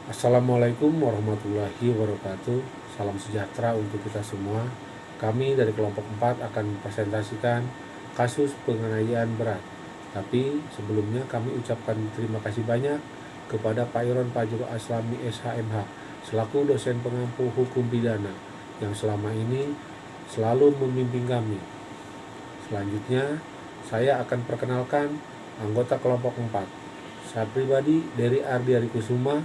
Assalamualaikum warahmatullahi wabarakatuh. Salam sejahtera untuk kita semua. Kami dari kelompok 4 akan mempresentasikan kasus penganiayaan berat. Tapi sebelumnya kami ucapkan terima kasih banyak kepada Pak Iron Fajrul Aslami SHMH selaku dosen pengampu hukum pidana yang selama ini selalu membimbing kami. Selanjutnya saya akan perkenalkan anggota kelompok 4. Saya pribadi dari Ardi Kusuma,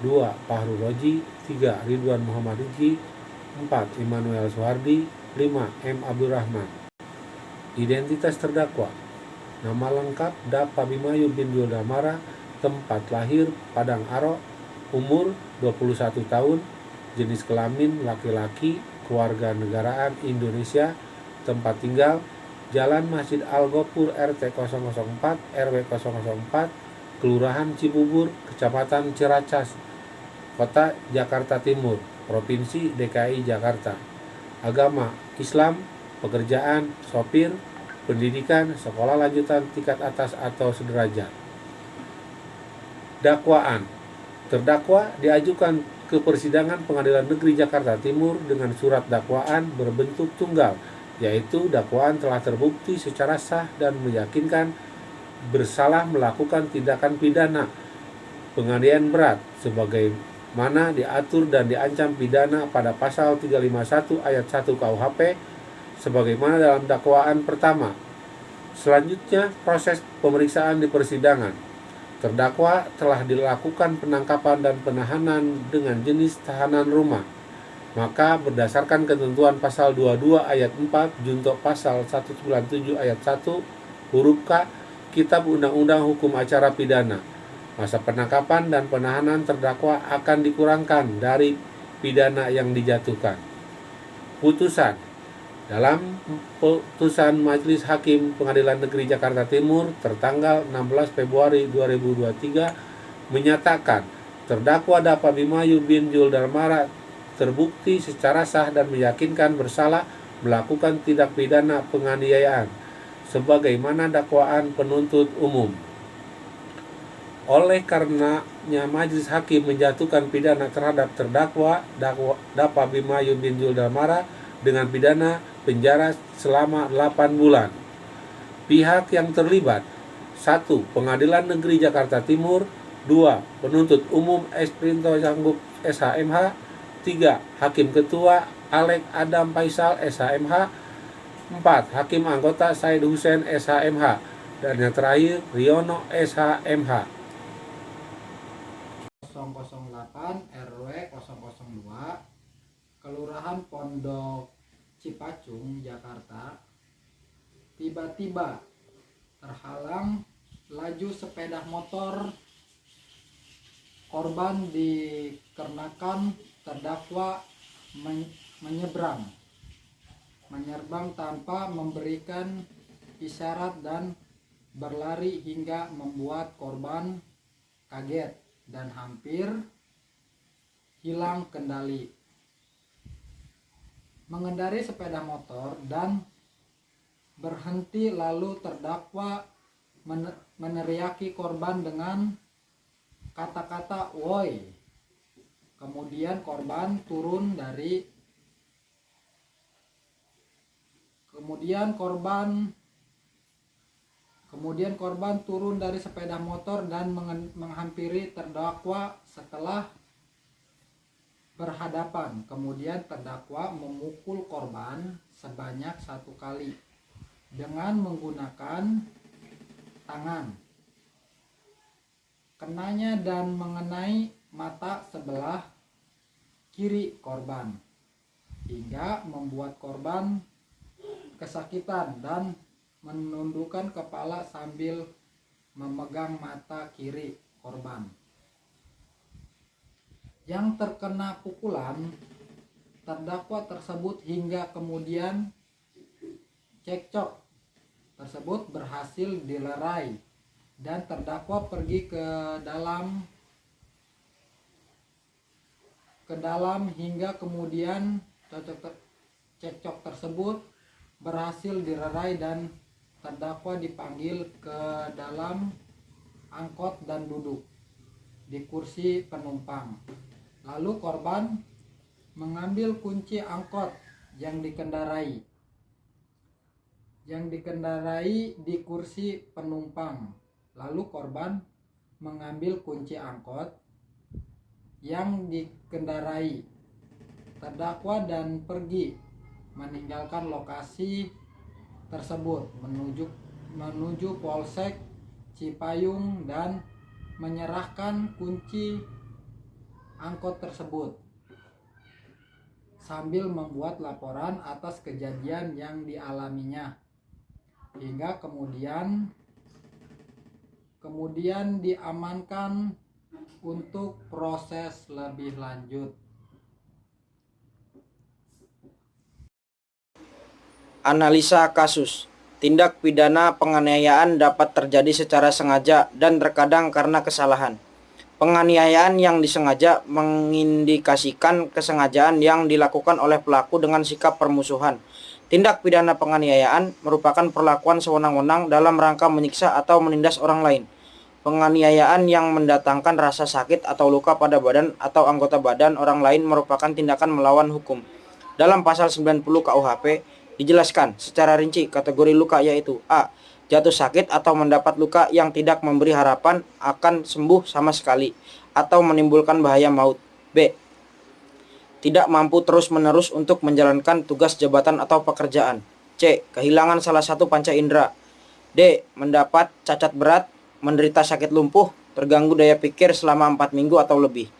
2. Fahru Roji, 3. Ridwan Muhammad Rizki, 4. Immanuel Suhardi, 5. M. Abdurrahman. Identitas terdakwa: nama lengkap Dapa Bimayu bin Yuldamara, tempat lahir Padang Aro, umur 21 tahun, jenis kelamin laki-laki, keluarga negaraan Indonesia, tempat tinggal Jalan Masjid Al-Ghafur RT 004 RW 004, Kelurahan Cibubur, Kecamatan Ciracas, Kota Jakarta Timur, Provinsi DKI Jakarta. Agama Islam, pekerjaan sopir, pendidikan sekolah lanjutan tingkat atas atau sederajat. Dakwaan: terdakwa diajukan ke persidangan Pengadilan Negeri Jakarta Timur dengan surat dakwaan berbentuk tunggal, yaitu dakwaan telah terbukti secara sah dan meyakinkan bersalah melakukan tindakan pidana penganiayaan berat sebagaimana diatur dan diancam pidana pada pasal 351 ayat 1 KUHP sebagaimana dalam dakwaan pertama. Selanjutnya, proses pemeriksaan di persidangan. Terdakwa telah dilakukan penangkapan dan penahanan dengan jenis tahanan rumah. Maka berdasarkan ketentuan pasal 22 ayat 4 junto pasal 197 ayat 1 huruf K Kitab Undang-Undang Hukum Acara Pidana, masa penangkapan dan penahanan terdakwa akan dikurangkan dari pidana yang dijatuhkan. Putusan: dalam putusan Majelis Hakim Pengadilan Negeri Jakarta Timur tertanggal 16 Februari 2023 menyatakan terdakwa Dapa Bimayu bin Yuldamara terbukti secara sah dan meyakinkan bersalah melakukan tindak pidana penganiayaan sebagaimana dakwaan penuntut umum. Oleh karenanya Majelis Hakim menjatuhkan pidana terhadap terdakwa Dapa Bimayu bin Yuldamara dengan pidana penjara selama 8 bulan. Pihak yang terlibat: 1. Pengadilan Negeri Jakarta Timur, 2. Penuntut umum Esprinto Sanggup SHMH, 3. Hakim Ketua Alek Adam Faisal SHMH, 4. Hakim Anggota Said Hussein SHMH, dan yang terakhir Riono SHMH. 008 RW 002 Kelurahan Pondok Cipacung, Jakarta. Tiba-tiba terhalang laju sepeda motor korban dikarenakan terdakwa menyeberang tanpa memberikan isyarat dan berlari hingga membuat korban kaget dan hampir hilang kendali. Mengendarai sepeda motor dan berhenti, lalu terdakwa meneriaki korban dengan kata-kata "woi". Kemudian korban turun dari sepeda motor dan menghampiri terdakwa. Setelah berhadapan, kemudian terdakwa memukul korban sebanyak 1 kali dengan menggunakan tangan kenanya dan mengenai mata sebelah kiri korban hingga membuat korban kesakitan dan menundukkan kepala sambil memegang mata kiri korban. Yang terkena pukulan terdakwa tersebut hingga kemudian cekcok tersebut berhasil dilerai dan terdakwa pergi ke dalam hingga kemudian cekcok tersebut berhasil dilerai dan terdakwa dipanggil ke dalam angkot dan duduk. di kursi penumpang. Lalu korban mengambil kunci angkot yang dikendarai di kursi penumpang. Lalu korban mengambil kunci angkot yang dikendarai terdakwa dan pergi meninggalkan lokasi tersebut menuju Polsek Cipayung dan menyerahkan kunci angkot tersebut sambil membuat laporan atas kejadian yang dialaminya, hingga kemudian diamankan untuk proses lebih lanjut. Analisa kasus. Tindak pidana penganiayaan dapat terjadi secara sengaja dan terkadang karena kesalahan. Penganiayaan yang disengaja mengindikasikan kesengajaan yang dilakukan oleh pelaku dengan sikap permusuhan. Tindak pidana penganiayaan merupakan perlakuan sewenang-wenang dalam rangka menyiksa atau menindas orang lain. Penganiayaan yang mendatangkan rasa sakit atau luka pada badan atau anggota badan orang lain merupakan tindakan melawan hukum. Dalam pasal 90 KUHP dijelaskan secara rinci kategori luka, yaitu A. Jatuh sakit atau mendapat luka yang tidak memberi harapan akan sembuh sama sekali atau menimbulkan bahaya maut. B. Tidak mampu terus-menerus untuk menjalankan tugas jabatan atau pekerjaan. C. Kehilangan salah satu panca indera. D. Mendapat cacat berat, menderita sakit lumpuh, terganggu daya pikir selama 4 minggu atau lebih.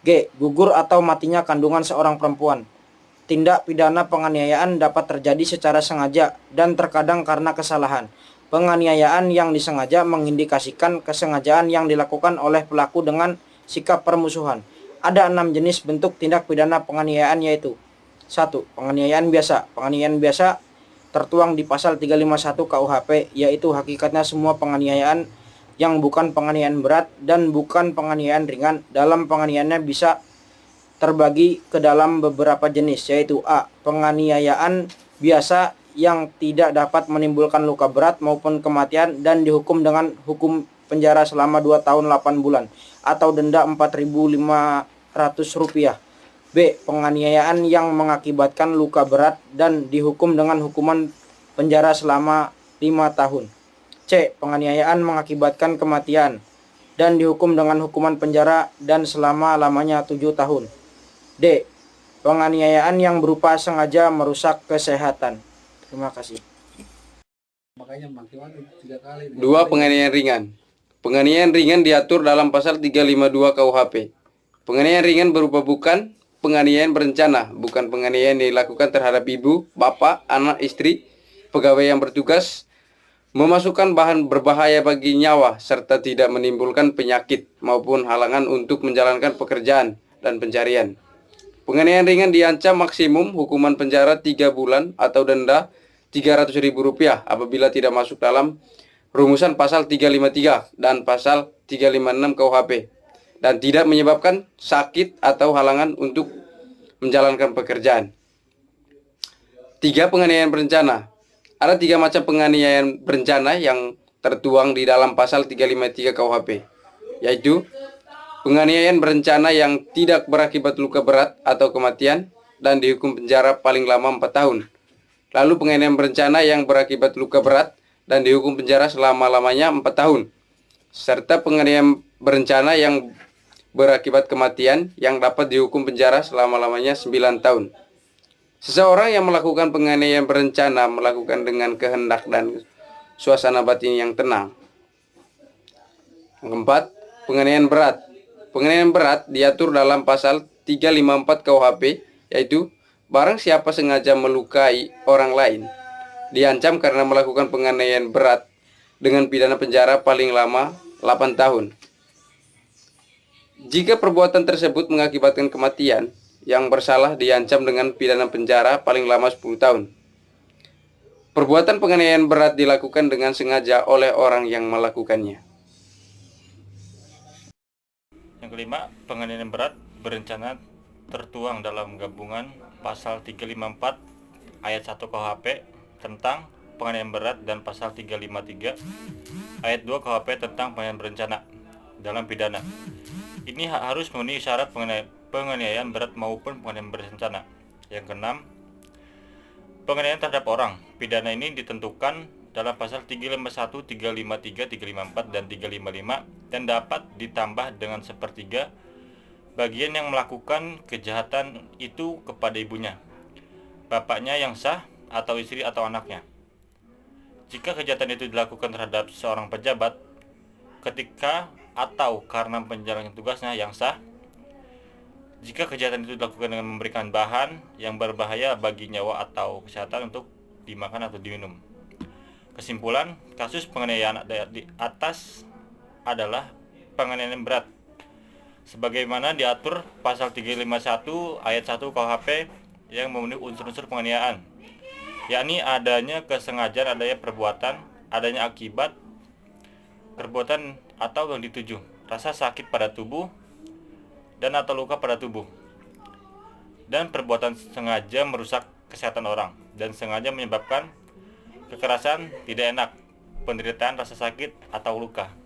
G. Gugur atau matinya kandungan seorang perempuan. Tindak pidana penganiayaan dapat terjadi secara sengaja dan terkadang karena kesalahan. Penganiayaan yang disengaja mengindikasikan kesengajaan yang dilakukan oleh pelaku dengan sikap permusuhan. Ada 6 jenis bentuk tindak pidana penganiayaan, yaitu 1. Penganiayaan biasa. Penganiayaan biasa tertuang di pasal 351 KUHP, yaitu hakikatnya semua penganiayaan yang bukan penganiayaan berat dan bukan penganiayaan ringan. Dalam penganiayaannya bisa terbagi ke dalam beberapa jenis, yaitu A. Penganiayaan biasa yang tidak dapat menimbulkan luka berat maupun kematian dan dihukum dengan hukum penjara selama 2 tahun 8 bulan atau denda Rp4.500. B. Penganiayaan yang mengakibatkan luka berat dan dihukum dengan hukuman penjara selama 5 tahun. C. Penganiayaan mengakibatkan kematian dan dihukum dengan hukuman penjara dan selama-lamanya 7 tahun. D. Penganiayaan yang berupa sengaja merusak kesehatan. Terima kasih. Makanya maksimal 3 kali. 2. Penganiayaan ringan. Penganiayaan ringan diatur dalam pasal 352 KUHP. Penganiayaan ringan berupa bukan penganiayaan berencana, bukan penganiayaan yang dilakukan terhadap ibu, bapak, anak, istri, pegawai yang bertugas, memasukkan bahan berbahaya bagi nyawa, serta tidak menimbulkan penyakit maupun halangan untuk menjalankan pekerjaan dan pencarian. Penganiayaan ringan diancam maksimum hukuman penjara 3 bulan atau denda Rp300.000 apabila tidak masuk dalam rumusan pasal 353 dan pasal 356 KUHP dan tidak menyebabkan sakit atau halangan untuk menjalankan pekerjaan. 3. Penganiayaan berencana. Ada 3 macam penganiayaan berencana yang tertuang di dalam pasal 353 KUHP, yaitu penganiayaan berencana yang tidak berakibat luka berat atau kematian dan dihukum penjara paling lama 4 tahun. Lalu penganiayaan berencana yang berakibat luka berat dan dihukum penjara selama-lamanya 4 tahun. Serta penganiayaan berencana yang berakibat kematian yang dapat dihukum penjara selama-lamanya 9 tahun. Seseorang yang melakukan penganiayaan berencana melakukan dengan kehendak dan suasana batin yang tenang. Yang keempat, penganiayaan berat. Penganiayaan berat diatur dalam pasal 354 KUHP, yaitu barang siapa sengaja melukai orang lain diancam karena melakukan penganiayaan berat dengan pidana penjara paling lama 8 tahun. Jika perbuatan tersebut mengakibatkan kematian, yang bersalah diancam dengan pidana penjara paling lama 10 tahun. Perbuatan penganiayaan berat dilakukan dengan sengaja oleh orang yang melakukannya. Yang kelima, penganiayaan berat berencana tertuang dalam gabungan pasal 354 ayat 1 KUHP tentang penganiayaan berat dan pasal 353 ayat 2 KUHP tentang penganiayaan berencana. dalam pidana. Ini harus memenuhi syarat penganiayaan berat maupun penganiayaan berencana. Yang keenam, penganiayaan terhadap orang. Pidana ini ditentukan dalam pasal 351, 353, 354, dan 355 dan dapat ditambah dengan sepertiga bagian yang melakukan kejahatan itu kepada ibunya, bapaknya yang sah, atau istri atau anaknya. Jika kejahatan itu dilakukan terhadap seorang pejabat ketika atau karena menjalankan tugasnya yang sah, jika kejahatan itu dilakukan dengan memberikan bahan yang berbahaya bagi nyawa atau kesehatan untuk dimakan atau diminum. Kesimpulan, kasus penganiayaan di atas adalah penganiayaan berat sebagaimana diatur pasal 351 ayat 1 KUHP yang memenuhi unsur-unsur penganiayaan, yakni adanya kesengajaan, adanya perbuatan, adanya akibat perbuatan atau yang dituju, rasa sakit pada tubuh dan atau luka pada tubuh, dan perbuatan sengaja merusak kesehatan orang dan sengaja menyebabkan kekerasan, tidak enak, penderitaan, rasa sakit atau luka.